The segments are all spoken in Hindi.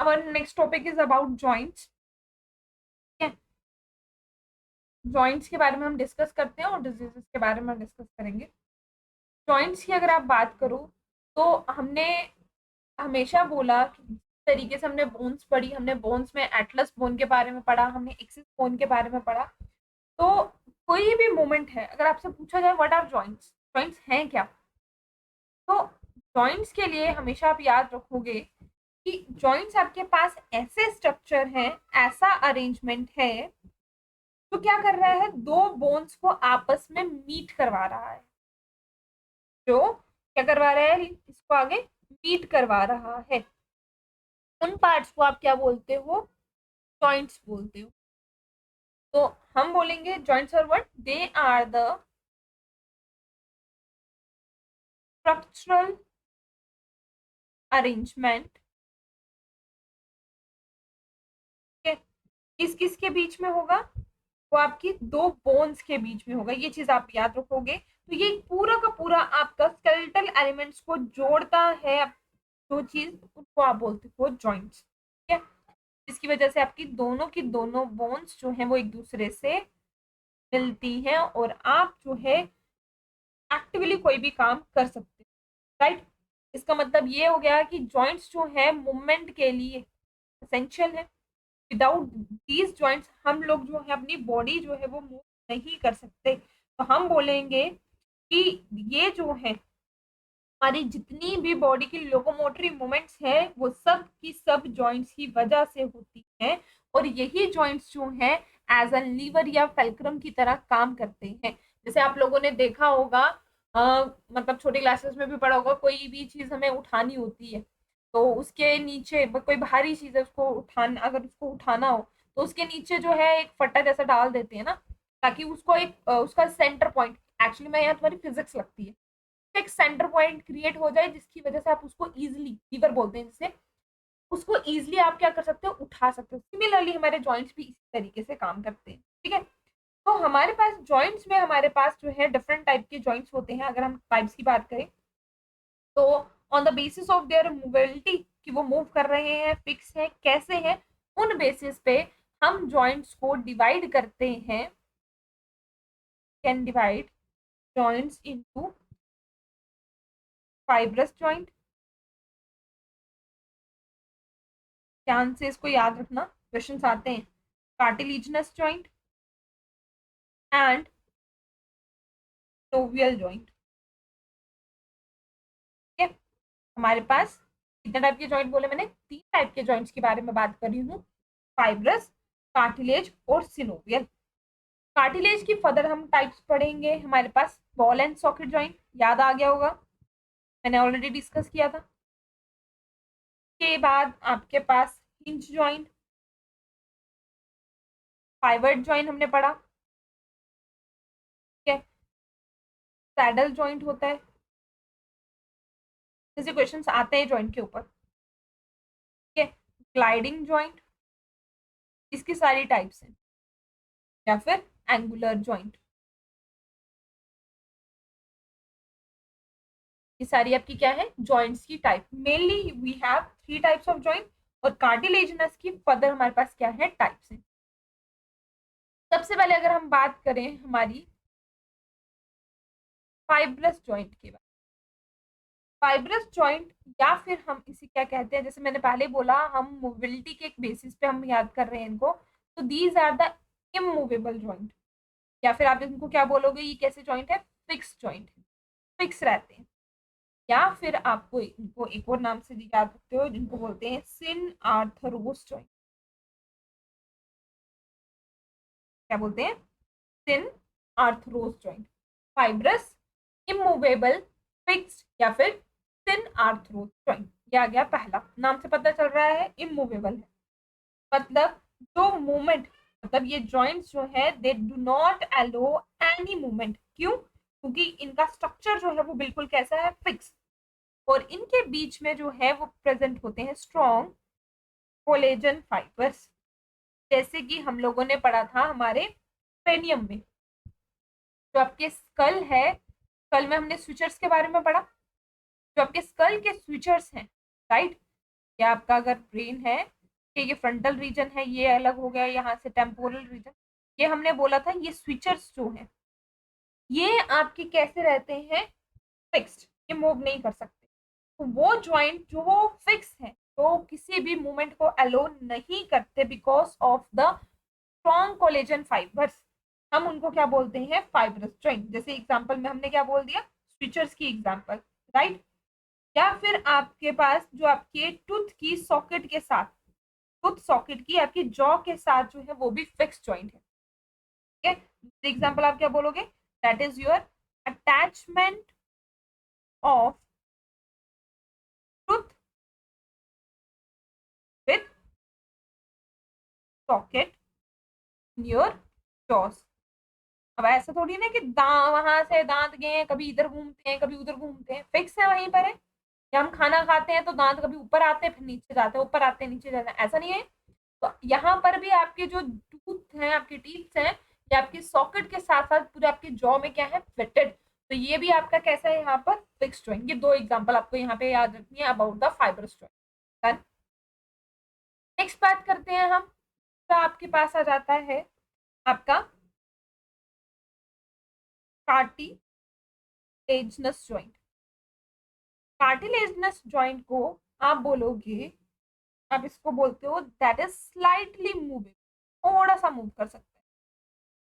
our next topic is about joints. ठीक है, जॉइंट्स के बारे में हम डिस्कस करते हैं और डिजीजेस के बारे में डिस्कस करेंगे। जॉइंट्स की अगर आप बात करो तो हमने हमेशा बोला कि जिस तरीके से हमने बोन्स पढ़ी, हमने बोन्स में एटलस बोन के बारे में पढ़ा, हमने एक्सिस बोन के बारे में पढ़ा। तो कोई भी मोमेंट है, अगर आपसे पूछा जाए व्हाट आर जॉइंट्स, जॉइंट्स हैं क्या, तो जॉइंट्स के लिए हमेशा आप याद रखोगे कि जॉइंट्स आपके पास ऐसे स्ट्रक्चर हैं, ऐसा अरेंजमेंट है जो क्या कर रहा है, दो बोन्स को आपस में मीट करवा रहा है। जो क्या करवा रहा है, इसको आगे मीट करवा रहा है। उन पार्ट्स को आप क्या बोलते हो, जॉइंट्स बोलते हो। तो हम बोलेंगे joints are what, they are the structural arrangement. किस किस के बीच में होगा, वो आपकी दो बोन्स के बीच में होगा। ये चीज आप याद रखोगे। तो ये पूरा का पूरा आपका स्केलेटल एलिमेंट्स को जोड़ता है, जो चीज उनको आप बोलते हो जॉइंट्स। ठीक है, जिसकी वजह से आपकी दोनों की दोनों बोन्स जो है वो एक दूसरे से मिलती हैं और आप जो है एक्टिवली कोई भी काम कर सकते हैं। राइट, इसका मतलब ये हो गया कि जॉइंट्स जो है मूवमेंट के लिए एसेंशियल है। विदाउट दीज जॉइंट्स हम लोग जो है अपनी बॉडी जो है वो मूव नहीं कर सकते। तो हम बोलेंगे कि ये जो है हमारी जितनी भी बॉडी की लोकोमोटरी मूवमेंट्स है वो सब की सब जॉइंट्स की वजह से होती है। और यही जॉइंट्स जो है एज अ लीवर या फेल्क्रम की तरह काम करते हैं। जैसे आप लोगों ने देखा होगा, मतलब छोटी क्लासेस में भी पढ़ा होगा, कोई भी चीज हमें उठानी होती है तो उसके नीचे कोई भारी चीज है, उसको अगर उसको उठाना हो तो उसके नीचे जो है एक फट्टा जैसा डाल देते हैं ना, ताकि उसको एक उसका सेंटर पॉइंट, एक्चुअली में यहाँ तुम्हारी फिजिक्स लगती है, एक सेंटर पॉइंट क्रिएट हो जाए जिसकी वजह से आप उसको इजिली, लीवर बोलते हैं जिससे, उसको इजिली आप क्या कर सकते हो, उठा सकते हो। सिमिलरली हमारे जॉइंट्स भी इसी तरीके से काम करते हैं। ठीक है, तो हमारे पास जॉइंट्स में हमारे पास जो है डिफरेंट टाइप के जॉइंट्स होते हैं। अगर हम टाइप्स की बात करें तो on the basis of their mobility, कि वो मूव कर रहे हैं, फिक्स है, कैसे हैं, उन बेसिस पे हम जॉइंट्स को डिवाइड करते हैं। Can divide joints into fibrous joint. ध्यान से इसको याद रखना, क्वेश्चंस आते हैं। Cartilaginous joint and synovial joint. ठीक है, हमारे पास कितने टाइप के जॉइंट बोले मैंने, 3 टाइप के जॉइंट्स के बारे में बात कर रही हूँ, फाइब्रस, कार्टिलेज और सिनोवियल। कार्टिलेज की फर्दर हम टाइप्स पढ़ेंगे। हमारे पास बॉल एंड सॉकेट जॉइंट, याद आ गया होगा, मैंने ऑलरेडी डिस्कस किया था। के बाद आपके पास हिंज जॉइंट, पाइवट जॉइंट हमने पढ़ा। ठीक है, सैडल जॉइंट होता है, जैसे क्वेश्चंस आते हैं जॉइंट के ऊपर। ठीक है, ग्लाइडिंग जॉइंट, इसकी सारी टाइप्स हैं, या फिर एंगुलर जॉइंट, ये सारी आपकी क्या है, जॉइंट्स की type. Mainly we have 3 types of joint और कार्टिलेजिनस की फर्दर हमारे पास क्या है, टाइप्स हैं। सबसे पहले अगर हम बात करें हमारी फाइब्रस जॉइंट के बारे में, फाइब्रस जॉइंट या फिर हम इसे क्या कहते हैं, जैसे मैंने पहले बोला हम मोबिलिटी के एक बेसिस पे हम याद कर रहे हैं इनको, तो these are the immovable joint, या फिर आप इनको क्या बोलोगे, ये कैसे जॉइंट है, फिक्स जॉइंट है, फिक्स रहते हैं। या फिर आपको इनको एक और नाम से याद रखते हो, जिनको बोलते हैं सिन आर्थरोस जॉइंट। क्या बोलते हैं, सिन आर्थरोस जॉइंट। फाइब्रस, इमूवेबल, फिक्स्ड या फिर सिन आर्थरोस जॉइंट। ये आ गया पहला, नाम से पता चल रहा है इमूवेबल है, मतलब जो मूवमेंट, मतलब ये जॉइंट्स जो है they do not allow any movement. क्यों, क्योंकि इनका स्ट्रक्चर जो है वो बिल्कुल कैसा है, फिक्स, और इनके बीच में जो है वो प्रेजेंट होते हैं स्ट्रॉन्ग कोलेजन फाइबर्स। जैसे कि हम लोगों ने पढ़ा था हमारे क्रेनियम में, जो आपके स्कल है, स्कल में हमने स्विचर्स के बारे में पढ़ा। जो आपके स्कल के स्विचर्स हैं, राइट, या आपका अगर ब्रेन है ये फ्रंटल रीजन है, ये अलग हो गया यहाँ से टेम्पोरल रीजन। ये हमने बोला था ये स्विचर्स जो हैं ये आपके कैसे रहते हैं, फिक्स्ड, ये मूव नहीं कर सकते। तो वो जॉइंट जो फिक्स है तो किसी भी मूवमेंट को अलो नहीं करते because of the strong collagen fibres, हम उनको क्या बोलते हैं, फाइब्रस जॉइंट। जैसे एग्जांपल में हमने क्या बोल दिया, स्विचर्स की एग्जांपल, राइट। या फिर आपके पास जो आपके टूथ की सॉकेट के साथ, टूथ सॉकेट की आपकी जॉ के साथ जो है वो भी फिक्स जॉइंट है, ठीक है। दूसरी एग्जांपल आप क्या बोलोगे, that is your attachment of tooth with socket in your jaws. अब ऐसा थोड़ी ना कि वहां से दांत गए हैं, कभी इधर घूमते हैं कभी उधर घूमते हैं, फिक्स है वहीं पर है। या हम खाना खाते हैं तो दांत कभी ऊपर आते हैं फिर नीचे जाते हैं, ऊपर आते हैं नीचे जाते हैं, ऐसा नहीं है। तो यहाँ पर भी आपके जो टूथ हैं, आपके टीथ हैं, ये आपकी सॉकेट के साथ साथ पूरे आपकी जॉ में क्या है, फिटेड। तो ये भी आपका कैसा है यहाँ पर, फिक्स जॉइंट। ये दो एग्जांपल आपको यहाँ पे याद रखनी है about the fibrous joint. Next बात करते हैं हम, तो आपके पास आ जाता है आपका कार्टिलेजिनस जॉइंट। कार्टिलेजिनस जॉइंट को आप बोलोगे, आप इसको बोलते हो दैट इज स्लाइटली मूवेबल, थोड़ा सा मूव कर सकते हैं,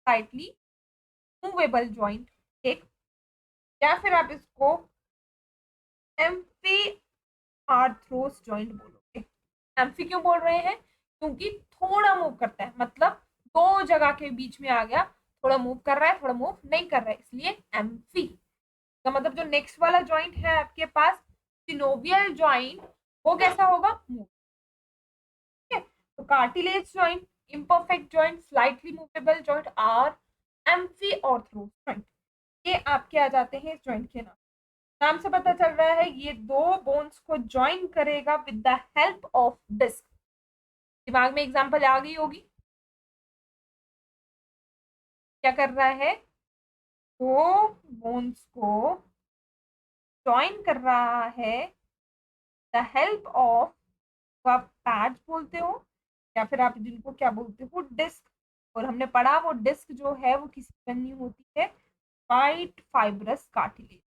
स्लाइटली मूवेबल जॉइंट, ठीक। या फिर आप इसको एम्फी आर्थ्रोस जॉइंट बोलोगे। एम्फी क्यों बोल रहे हैं, क्योंकि थोड़ा मूव करता है, मतलब दो जगह के बीच में आ गया, थोड़ा मूव कर रहा है थोड़ा मूव नहीं कर रहा है, इसलिए एम्फी का मतलब जो नेक्स्ट वाला जॉइंट है आपके पास सिनोवियल जॉइंट, वो कैसा होगा, मूव, ठीक है। तो cartilage joint, imperfect joint, slightly movable joint और एम्फी ऑर्थ्रोस जॉइंट, ये आपके आ जाते हैं इस जॉइंट के नाम। नाम से पता चल रहा है ये दो बोन्स को ज्वाइन करेगा with the help of disc. दिमाग में एग्जांपल आ गई होगी, क्या कर रहा है, दो बोन्स को ज्वाइन कर रहा है द हेल्प ऑफ, आप पैड्स बोलते हो या फिर आप जिनको क्या बोलते हो, डिस्क। और हमने पढ़ा वो डिस्क जो है वो किसी बनी होती है, वाइट फाइब्रस कार्टिलेज।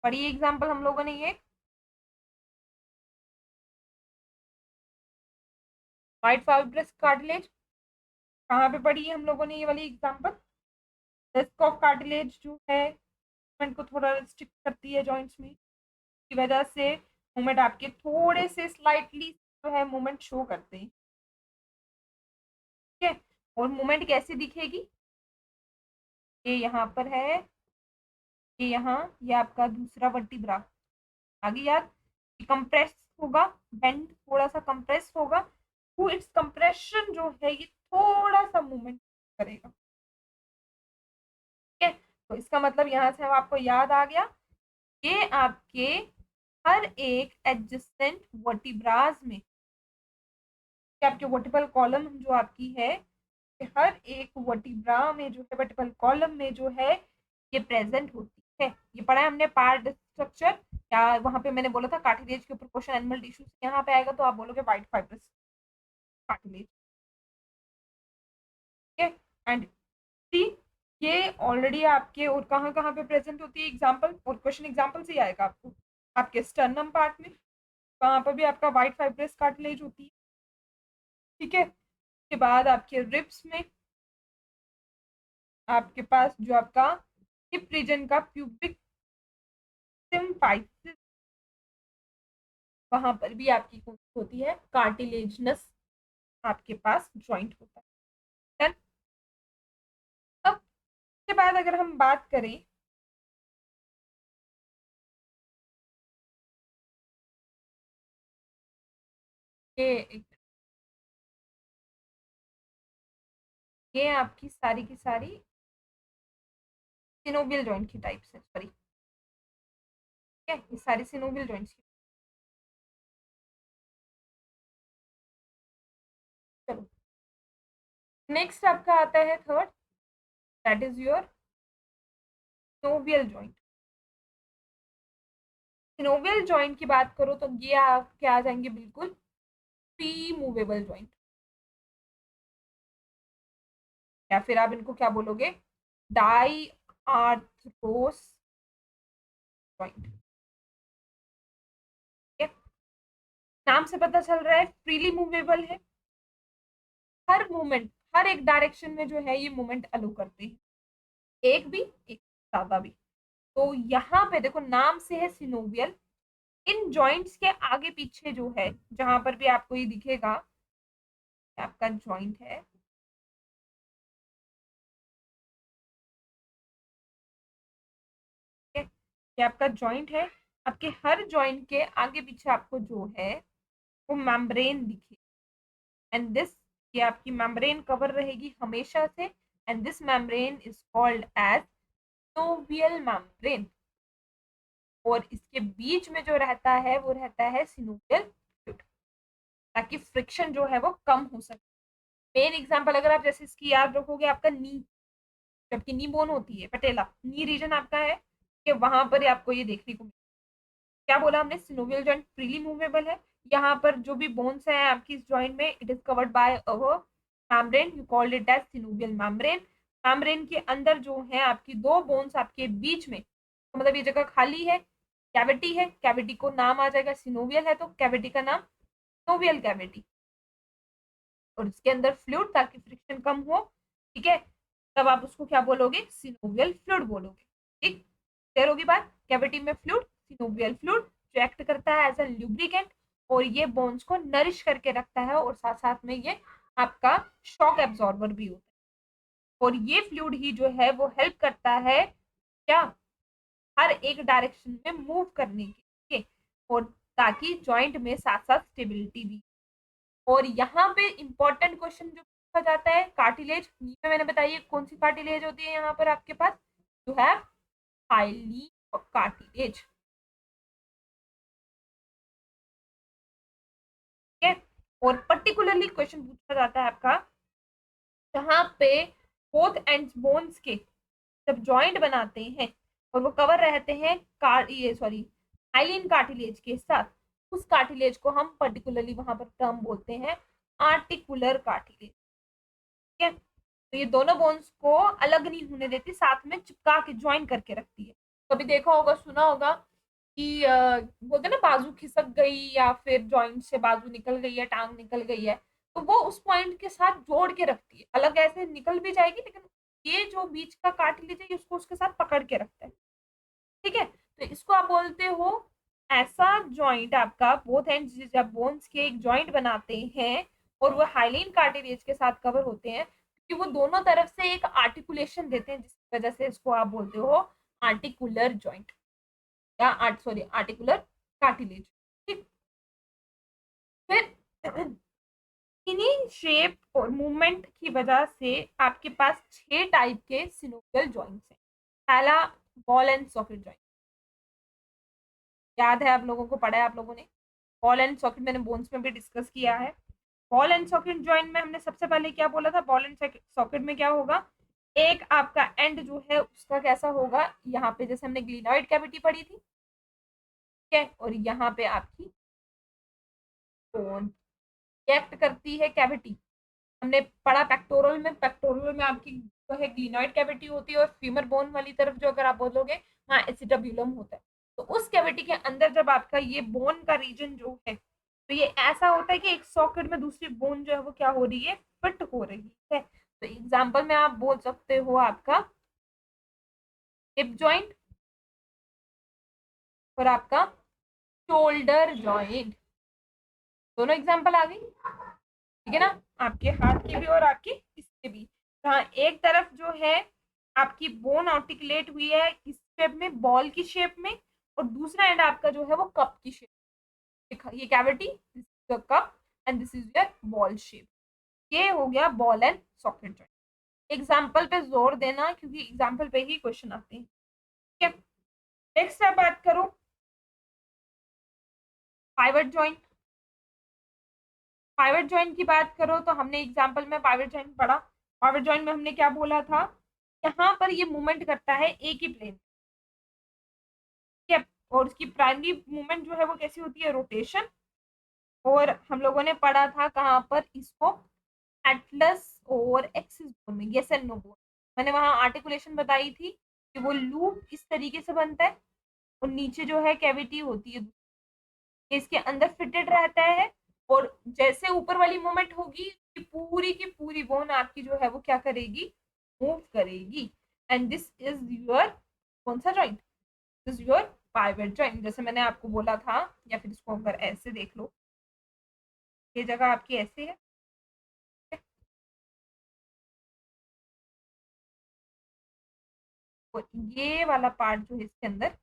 पढ़ी एग्जांपल हम लोगों ने ये, वाइट फाइब्रस कार्टिलेज कहाँ पे पढ़ी है हम लोगों ने ये वाली एग्जांपल, डिस्क ऑफ कार्टिलेज जो है मूवमेंट को थोड़ा रिस्ट्रिक्ट करती है जॉइंट्स में, की वजह से मूवमेंट आपके थोड़े से स्लाइटली जो है मूवमेंट शो करते हैं, ठीक है। और मूवमेंट कैसे दिखेगी, ये यहाँ पर है, ये यहाँ, ये आपका दूसरा वर्टिब्रा, आगे याद, कंप्रेस होगा, बेंड थोड़ा सा कंप्रेस होगा, तो इट्स कंप्रेशन जो है ये थोड़ा सा मूवमेंट करेगा, ठीक है। तो इसका मतलब यहाँ से आपको याद आ गया, ये आपके हर एक एडजेसेंट वर्टिब्रास में, आपके वर्टिबल कॉलम जो आपकी है, हर एक वर्टिब्रा में जो है, वर्टिबल कॉलम में जो है ये प्रेजेंट होती है। ये पढ़ा है हमने पार्ट स्ट्रक्चर, या वहां पे मैंने बोला था कार्टिलेज के ऊपर क्वेश्चन एनिमल टिश्यू से यहाँ पे आएगा तो आप बोलोगे वाइट फाइब्रस कार्टिलेज, ठीक है। एंड सी, ये ऑलरेडी आपके और कहाँ कहाँ पे प्रेजेंट होती है, एग्जाम्पल और क्वेश्चन एग्जाम्पल से ही आएगा आपको, आपके स्टर्नम पार्ट में, वहां पर भी आपका वाइट फाइब्रस कार्टिलेज होती है, ठीक है। उसके बाद आपके रिब्स में आपके पास जो आपका हिप रीजन का प्यूबिक सिम्फाइसिस, वहां पर भी आपकी कौन होती है, कार्टिलेजनस आपके पास जॉइंट होता है। Then, अब के बाद अगर हम बात करें कि ये आपकी सारी की सारी सिनोवियल जॉइंट की टाइप्स है, सॉरी, ठीक है, ये सारी सिनोवियल जॉइंट्स की। चलो नेक्स्ट आपका आता है third, that is your synovial joint. Synovial joint की बात करो तो ये आपके आ जाएंगे बिल्कुल मूवेबल जॉइंट, या फिर आप इनको क्या बोलोगे, डाई आर्थरोस जॉइंट। नाम से पता चल रहा है फ्रीली मूवेबल है, हर मूवमेंट, हर एक डायरेक्शन में जो है ये मूवमेंट अलो करते हैं, एक भी एक ज्यादा भी। तो यहाँ पे देखो नाम से है सिनोवियल, इन जॉइंट्स के आगे पीछे जो है, जहां पर भी आपको ये दिखेगा आपका जॉइंट है, ठीक है, ये आपका जॉइंट है, आपके हर जॉइंट के आगे पीछे आपको जो है वो मेम्ब्रेन दिखे, एंड दिस, ये आपकी मेम्ब्रेन कवर रहेगी हमेशा से, and this membrane is called as synovial membrane, और इसके बीच में जो रहता है वो रहता है सिनोवियल फ्लूइड, ताकि फ्रिक्शन जो है वो कम हो सके। मेन एग्जांपल अगर आप जैसे इसकी याद रखोगे, आपका नी, जबकि नी बोन होती है, पटेला नी रीजन आपका है कि वहां पर आपको ये देखने को, क्या बोला हमने, सिनोवियल जॉइंट फ्रीली मूवेबल है, यहाँ पर जो भी बोन्स हैं आपकी इस जॉइंट में, it is covered by our membrane, you called it as synovial membrane. Membrane के अंदर जो है आपकी दो बोन्स आपके बीच में, तो मतलब ये जगह खाली है, कैविटी है, कैविटी को नाम आ जाएगा सिनोवियल है, तो कैविटी का नाम सिनोवियल कैविटी, और इसके अंदर फ्लूइड, ताकि फ्रिक्शन कम हो, ठीक है, तब आप उसको क्या बोलोगे, सिनोवियल फ्लूइड बोलोगे। ठीक, क्लियर होगी बात, कैविटी में फ्लूइड, सिनोवियल फ्लूइड जो एक्ट करता है एज अ ल्यूब्रिकेंट, और ये बोन्स को नरिश करके रखता है, और साथ साथ में ये आपका शॉक एब्जॉर्बर भी होता है, और ये फ्लूइड ही जो है वो हेल्प करता है क्या, हर एक डायरेक्शन में मूव करने के, और ताकि जॉइंट में साथ साथ स्टेबिलिटी भी। और यहाँ पे इंपॉर्टेंट क्वेश्चन जो पूछा जाता है, कार्टिलेज, नीचे मैंने बताइए कौन सी कार्टिलेज होती है यहाँ पर आपके पास, यू हैव हाईली कार्टिलेज, ठीक है। और पर्टिकुलरली क्वेश्चन पूछा जाता है आपका, जहाँ पे बोथ एंड बोन्स के जब जॉइंट बनाते हैं और वो कवर रहते हैं कार ये सॉरी हाइलिन कार्टिलेज के साथ, उस कार्टिलेज को हम पर्टिकुलरली वहां पर टर्म बोलते हैं आर्टिकुलर कार्टिलेज, ठीक है। तो ये दोनों बोन्स को अलग नहीं होने देती, साथ में चिपका के ज्वाइन करके रखती है। कभी देखा होगा, सुना होगा कि बोलते ना बाजू खिसक गई, या फिर जॉइंट से बाजू निकल गई है, टांग निकल गई है, तो वो उस पॉइंट के साथ जोड़ के रखती है, अलग ऐसे निकल भी जाएगी, लेकिन ये जो बीच का कार्टिलेज है उसको उसके साथ पकड़ के रखता है, ठीक है। तो इसको आप बोलते हो ऐसा जॉइंट, आपका बोथ एंड्स जब बोन्स के एक जॉइंट बनाते हैं और वो हाइलिन कार्टिलेज के साथ कवर होते हैं, क्योंकि वो दोनों तरफ से एक आर्टिकुलेशन देते हैं, जिसकी वजह से इसको आप बोलते हो आर्टिकुलर जॉइंट, या सॉरी आर्टिकुलर कार्टिलेज, ठीक। फिर इन्हीं शेप और मूवमेंट की वजह से आपके पास 6 टाइप के सिनोवियल जॉइंट्स हैं। पहला, बॉल एंड सॉकेट जॉइंट, याद है आप लोगों को, पढ़ा है आप लोगों ने, बॉल एंड सॉकेट मैंने बोन्स में भी डिस्कस किया है। बॉल एंड सॉकेट जॉइंट में हमने सबसे पहले क्या बोला था, बॉल एंड सॉकेट में क्या होगा, एक आपका एंड जो है उसका कैसा होगा, यहाँ पे जैसे हमने ग्लिनॉइड कैविटी पढ़ी थी, ठीक है, और यहाँ पे आपकी बोन एक्ट करती है कैविटी, हमने पढ़ा पेक्टोरल में, पेक्टोरल में आपकी जो है ग्लिनॉइड कैविटी होती है, और फीमर बोन वाली तरफ जो अगर आप बोलोगे हाँ एसिटाब्यूलम होता है, तो उस कैविटी के अंदर जब आपका ये बोन का रीजन जो है, तो ये ऐसा होता है कि एक सॉकेट में दूसरी बोन जो है वो क्या हो रही है, फिट हो रही है। तो एग्जाम्पल में आप बोल सकते हो आपका हिप जॉइंट, और आपका शोल्डर जॉइंट, दोनों एग्जाम्पल आ गई, ठीक है ना, आपके हाथ की भी और आपकी इसके भी, जहाँ एक तरफ जो है आपकी बोन आर्टिकुलेट हुई है किस शेप में, बॉल की शेप में, और दूसरा एंड आपका जो है वो कप की शेप, ये cavity, this is the cup and this is your ball shape, ये हो गया ball and socket joint. Example पे जोर देना, क्योंकि एग्जाम्पल पे ही क्वेश्चन आते हैं, ठीक है। नेक्स्ट आप बात करो पाइवट जॉइंट, पाइवट जॉइंट की बात करो तो हमने एग्जाम्पल में पाइवट जॉइंट पढ़ा, पाइवट जॉइंट में हमने क्या बोला था, यहाँ पर ये मूवमेंट करता है एक ही प्लेन, ठीक है, और उसकी प्राइमरी मूवमेंट जो है वो कैसी होती है, रोटेशन, और हम लोगों ने पढ़ा था कहाँ पर इसको, एटलस और एक्सिस बोन में, यस एंड नो बोन। मैंने वहां आर्टिकुलेशन बताई थी कि वो लूप इस तरीके से बनता है और नीचे जो है कैविटी होती है, इसके अंदर फिटेड रहता है, और जैसे ऊपर वाली मूवमेंट होगी की पूरी बोन आपकी जो है वो क्या करेगी, मूव करेगी। एंड दिस इज योर कौन सा joint, this your pivot joint. जैसे मैंने आपको बोला था, या फिर इसको अगर ऐसे देख लो, ये जगह आपकी ऐसे है, और ये वाला पार्ट जो है इसके अंदर,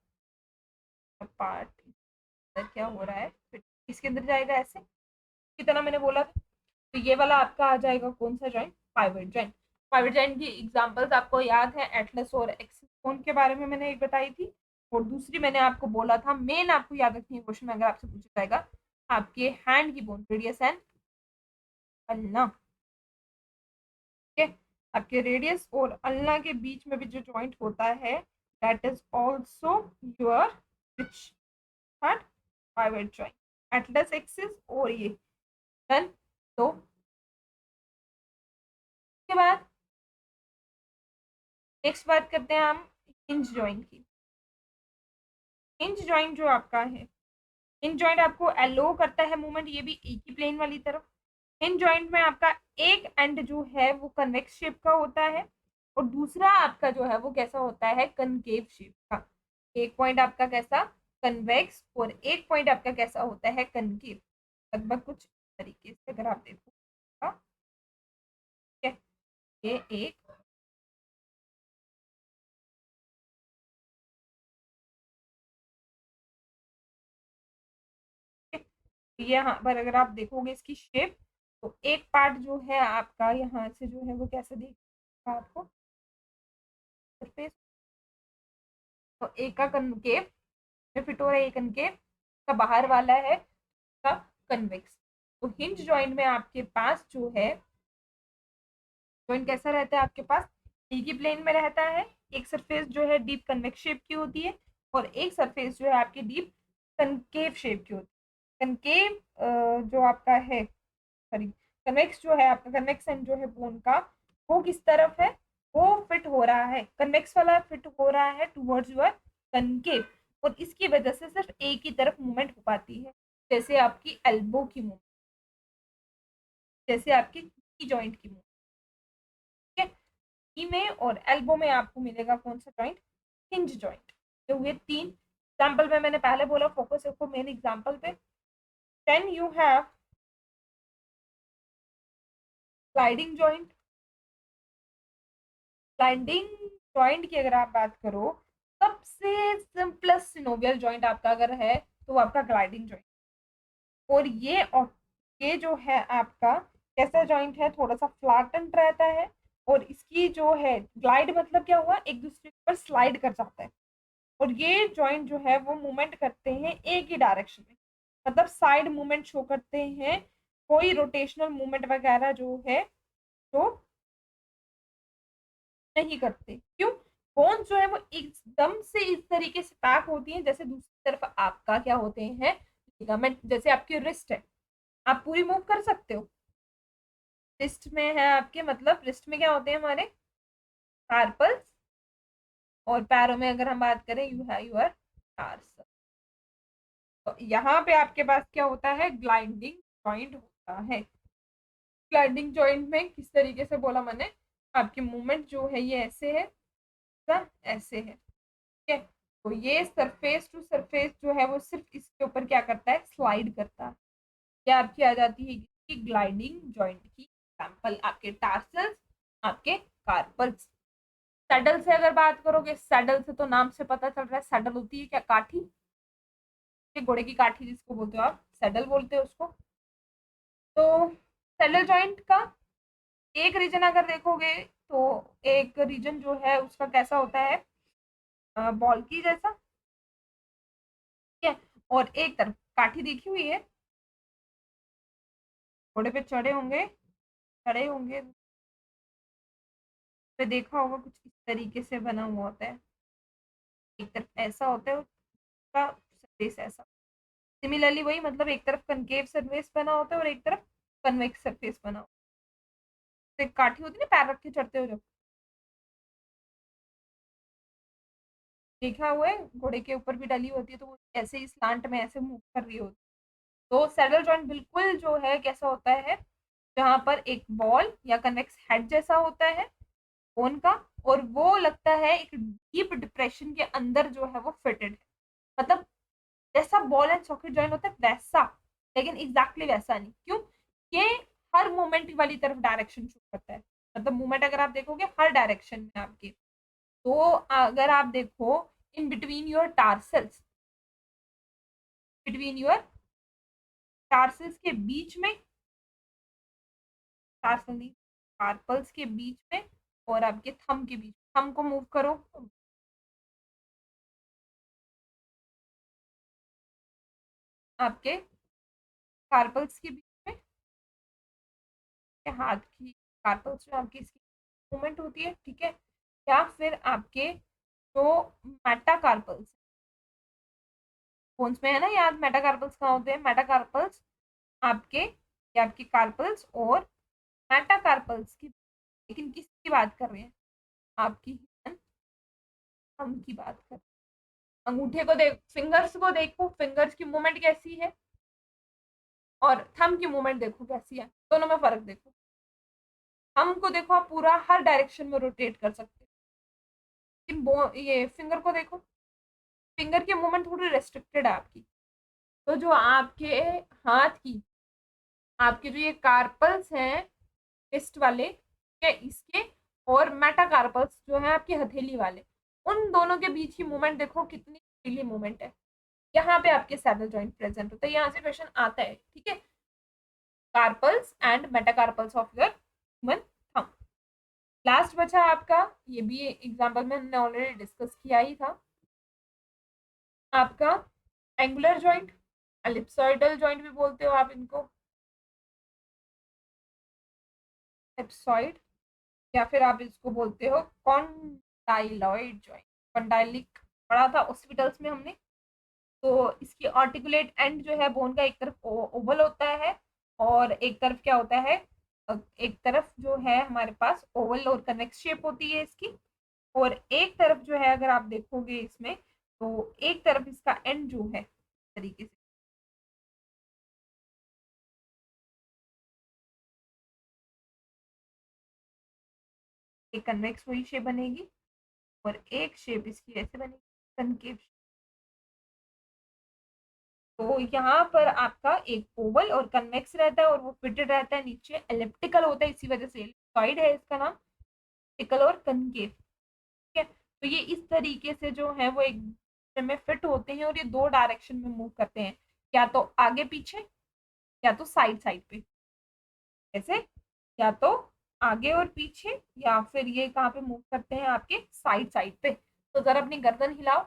पार्ट अंदर क्या हो रहा है, फिर इसके अंदर जाएगा ऐसे, की तरह मैंने बोला था। तो ये वाला आपका आ जाएगा कौन सा joint, pivot joint. Pivot joint की एग्जांपल्स आपको याद है, एटलस और एक्सिस बोन के बारे में मैंने एक बताई थी, और दूसरी मैंने आपको बोला था, मेन आपको याद रखनी है क्वेश्चन में अगर आपसे पूछा जाएगा, आपके हैंड की बोन, रेडियस एंड अल्ना। ठीक है, आपके रेडियस और अल्ना के बीच में भी जो जॉइंट होता है, that is also your which part, pivot joint, Atlas axis और ये डन। तो उसके बाद नेक्स्ट बात करते हैं हम हिंज जॉइंट की। हिंज जॉइंट जो आपका है, हिंज जॉइंट आपको अलो करता है मूवमेंट, ये भी एक ही प्लेन वाली तरफ। हिंज जॉइंट में आपका एक एंड जो है वो कन्वेक्स शेप का होता है, और दूसरा आपका जो है वो कैसा होता है, कनकेव शेप का। एक पॉइंट आपका कैसा, कन्वेक्स, और एक पॉइंट आपका कैसा होता है, कनकेव। लगभग कुछ तरीके से अगर आप देखो, हाँ, ठीक है, ये एक, यहाँ पर अगर आप देखोगे इसकी शेप, तो एक पार्ट जो है आपका यहाँ से जो है वो कैसे दिखेगा आपको, सरफेस, तो एक का कनकेव में फिट हो रहा है, एक कनकेव का बाहर वाला है का कन्वेक्स। तो हिंज जॉइंट में आपके पास जो है जॉइंट कैसा रहता है, आपके पास एक ही प्लेन में रहता है, एक सरफेस जो है डीप कन्वेक्स शेप की होती है, और एक सरफेस जो है आपकी डीप कनकेव शेप की होती है। कनकेव जो आपका है, सॉरी, कन्वेक्स जो है आपका, कन्वेक्स एंड जो है बोन का, वो किस तरफ है, वो फिट हो रहा है, कन्वेक्स वाला फिट हो रहा है टुवर्ड्स योर कनकेव, और इसकी वजह से सिर्फ एक ही तरफ मूवमेंट हो पाती है, जैसे आपकी एल्बो की मूवमेंट, जैसे आपकी जॉइंट की मूवमेंट। ठीक है, नी में और एल्बो में आपको मिलेगा कौन सा जॉइंट, हिंज जॉइंट। जो हुए तीन एग्जाम्पल में, मैंने पहले बोला फोकस रखो मेन एग्जाम्पल पे। Then you have sliding joint. Sliding joint की अगर आप बात करो, सबसे सिंपलेस्ट सिनोवियल जॉइंट आपका अगर है, तो वो आपका ग्लाइडिंग जॉइंट। और ये जो है आपका कैसा जॉइंट है, थोड़ा सा फ्लैटेंड रहता है, और इसकी जो है ग्लाइड मतलब क्या हुआ, एक दूसरे पर स्लाइड कर जाता है, और ये जॉइंट जो है वो मूवमेंट करते हैं एक ही डायरेक्शन में, मतलब साइड मूवमेंट शो करते हैं, कोई रोटेशनल मूवमेंट वगैरह जो है तो नहीं करते। क्यों, बोन्स जो है वो एकदम से इस तरीके से पैक होती हैं, जैसे दूसरी तरफ आपका क्या होते हैं, लिगामेंट। जैसे आपकी रिस्ट है, आप पूरी मूव कर सकते हो, रिस्ट में है आपके, मतलब रिस्ट में क्या होते हैं हमारे कार्पल्स, और पैरों में अगर हम बात करें, यू हैव योर टार्स। तो यहाँ पे आपके पास क्या होता है, ग्लाइडिंग जॉइंट होता है। ग्लाइडिंग जॉइंट में किस तरीके से बोला मैंने, आपकी मूवमेंट जो है ये ऐसे है, ऐसे है, ठीक है। तो ये सरफेस टू सरफेस जो है वो सिर्फ इसके ऊपर क्या करता है, स्लाइड करता है। क्या आपकी आ जाती है इसकी ग्लाइडिंग जॉइंट की एग्जांपल, आपके टार्सल्स, आपके कार्पल्स। सैडल से अगर बात करोगे, सैडल से तो नाम से पता चल रहा है, सैडल होती है क्या, काठी, घोड़े की काठी जिसको बोलते हो आप, सैडल बोलते हो उसको। तो सैडल जॉइंट का एक रीजन अगर देखोगे, तो एक रीजन जो है उसका कैसा होता है, बॉल की जैसा, ठीक है, और एक तरफ काठी देखी हुई है, घोड़े पे चढ़े होंगे, खड़े होंगे, पे देखा होगा कुछ इस तरीके से बना हुआ होता है, एक तरफ ऐसा होता है उसका, सरफेस ऐसा, सिमिलरली वही, मतलब एक तरफ कनकेव सरफेस बना होता है और एक तरफ कन्वेक्स सरफेस बना होता है। एक काठी होती है ना पैर रख के चढ़ते हो जब, देखा हुआ है, घोड़े के ऊपर भी डली होती है तो वो ऐसे ही स्लांट में ऐसे मूव कर रही होती है। तो सैडल जॉइंट बिल्कुल जो है कैसा होता है, जहां पर एक बॉल या कन्वेक्स हेड जैसा होता है बोन का, और वो लगता है एक डीप डिप्रेशन के अंदर जो है वो फिटेड है। मतलब जैसा बॉल एंड सॉकेट जॉइंट होता है वैसा, लेकिन एग्जैक्टली वैसा नहीं। क्यों? ये हर मूवमेंट वाली तरफ डायरेक्शन शो करता है। मतलब मूवमेंट अगर आप देखोगे हर डायरेक्शन में आपके, तो अगर आप देखो in between your tarsals, between your tarsals के बीच में, टार्सल नहीं, कार्पल्स के बीच में और आपके थंब के बीच, थंब को मूव करो, आपके कार्पल्स के बीच में, हाथ की कार्पल्स जो आपकी इसकी मूवमेंट होती है, ठीक है, या फिर आपके जो मेटाकार्पल्स बोन्स में है ना, याद मेटाकार्पल्स कहाँ होते हैं, मेटाकार्पल्स आपके, ये आपके कार्पल्स और मेटाकार्पल्स की, लेकिन किसकी बात कर रहे हैं, आपकी थंब की बात कर रहे हैं। अंगूठे को देख, फिंगर्स को देखो, फिंगर्स की मूवमेंट कैसी है और थंब की मूवमेंट देखो कैसी है, दोनों में फर्क देखो। थंब को देखो आप पूरा हर डायरेक्शन में रोटेट कर सकते हो, ये फिंगर को देखो, फिंगर की मूवमेंट थोड़ी रेस्ट्रिक्टेड है आपकी। तो जो आपके हाथ की, आपके जो ये कार्पल्स हैं रिस्ट वाले, के इसके, और मेटाकार्पल्स जो है आपकी हथेली वाले, उन दोनों के बीच की मूवमेंट देखो कितनी फ्रीली मूवमेंट है। यहाँ पे आपके सैडल जॉइंट प्रेजेंट होता है, यहाँ से क्वेश्चन आता है, ठीक है, carpals and metacarpals of your human thumb. Last बचा आपका, ये भी एग्जाम्पल में हमने ऑलरेडी डिस्कस किया ही था, आपका एंगुलर जॉइंट, एलिप्सॉइडल जॉइंट भी बोलते हो आप इनको, एलिप्सॉइड, या फिर आप इसको बोलते हो कॉन्डाइलॉइड जॉइंट। कॉन्डाइलिक पढ़ा था हॉस्पिटल्स में हमने। तो इसकी आर्टिकुलेट एंड जो है बोन का एक तरफ ओवल होता है और एक तरफ क्या होता है, एक तरफ जो है हमारे पास ओवल और कन्वेक्स शेप होती है इसकी, और एक तरफ जो है अगर आप देखोगे इसमें, तो एक तरफ इसका एंड जो है तरीके से एक कन्वेक्स हुई शेप बनेगी और एक शेप इसकी ऐसे बनेगी कनकेव। तो यहाँ पर आपका एक ओवल और कन्वेक्स रहता है और वो फिटेड रहता है, नीचे एलिप्टिकल होता है, इसी वजह से एलिप्सॉइड है इसका नाम, टिकल और कनकेव, ठीक है। तो ये इस तरीके से जो है वो एक दूसरे में फिट होते हैं और ये दो डायरेक्शन में मूव करते हैं, या तो आगे पीछे या तो साइड साइड पे, ऐसे, या तो आगे और पीछे, या फिर ये कहाँ पे मूव करते हैं आपके साइड साइड पे। तो जरा अपनी गर्दन हिलाओ,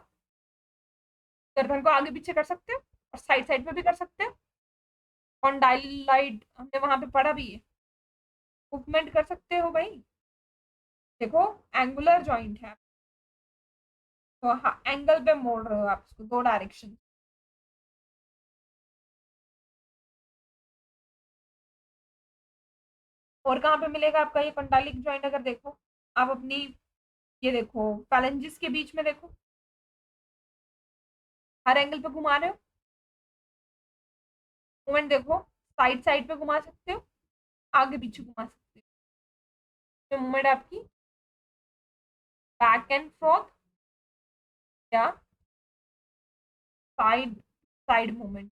गर्दन को आगे पीछे कर सकते हो और साइड साइड पे भी कर सकते हो। कॉन्डाइलाइड हमने वहां पे पढ़ा भी है, मूवमेंट कर सकते हो भाई। देखो एंगुलर जॉइंट है, तो हाँ एंगल पे मोड़ रहे हो आप इसको दो डायरेक्शन। और कहाँ पे मिलेगा आपका ये कंटालिक जॉइंट, अगर देखो आप अपनी, ये देखो पैलेंजिस के बीच में देखो, हर एंगल पे घुमा रहे हो, मूवमेंट देखो, साइड साइड पे घुमा सकते हो, आगे पीछे घुमा सकते हो, मूवमेंट आपकी बैक एंड फोर्थ या साइड साइड मूवमेंट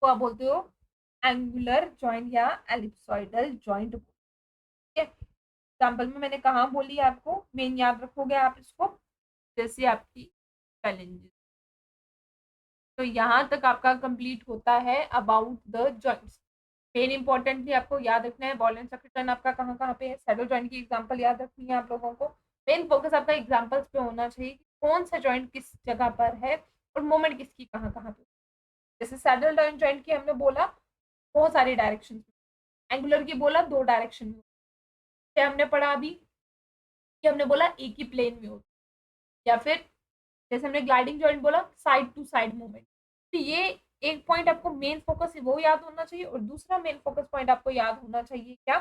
को आप बोलते हो एंगुलर जॉइंट या एलिप्सॉइडल जॉइंट, ठीक है। एग्जाम्पल में मैंने कहा बोली आपको, मेन याद रखोगे आप इसको, जैसे आपकी पैलेंजिस। तो यहाँ तक आपका कंप्लीट होता है about the joints. Main importantly आपको याद रखना है बॉल एंड सॉकेट जॉइंट आपका कहाँ कहाँ पे है, सैडल जॉइंट की एग्जांपल याद रखनी है आप लोगों को। मेन फोकस आपका एग्जांपल्स पे होना चाहिए कि कौन सा जॉइंट किस जगह पर है और मूवमेंट किसकी कहाँ कहाँ पे। जैसे सैडल जॉइंट की हमने बोला बहुत सारी डायरेक्शन में, एंगुलर की बोला दो डायरेक्शन में, क्या हमने पढ़ा अभी कि हमने बोला एक ही प्लेन में होती, या फिर जैसे हमने ग्लाइडिंग जॉइंट बोला साइड टू साइड मूवमेंट, ये एक पॉइंट आपको मेन फोकस वो याद होना चाहिए, और दूसरा मेन फोकस पॉइंट आपको याद होना चाहिए क्या,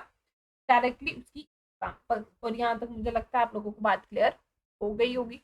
डायरेक्टली उसकी एग्जाम्पल। और यहाँ तक मुझे लगता है आप लोगों को बात क्लियर हो गई होगी।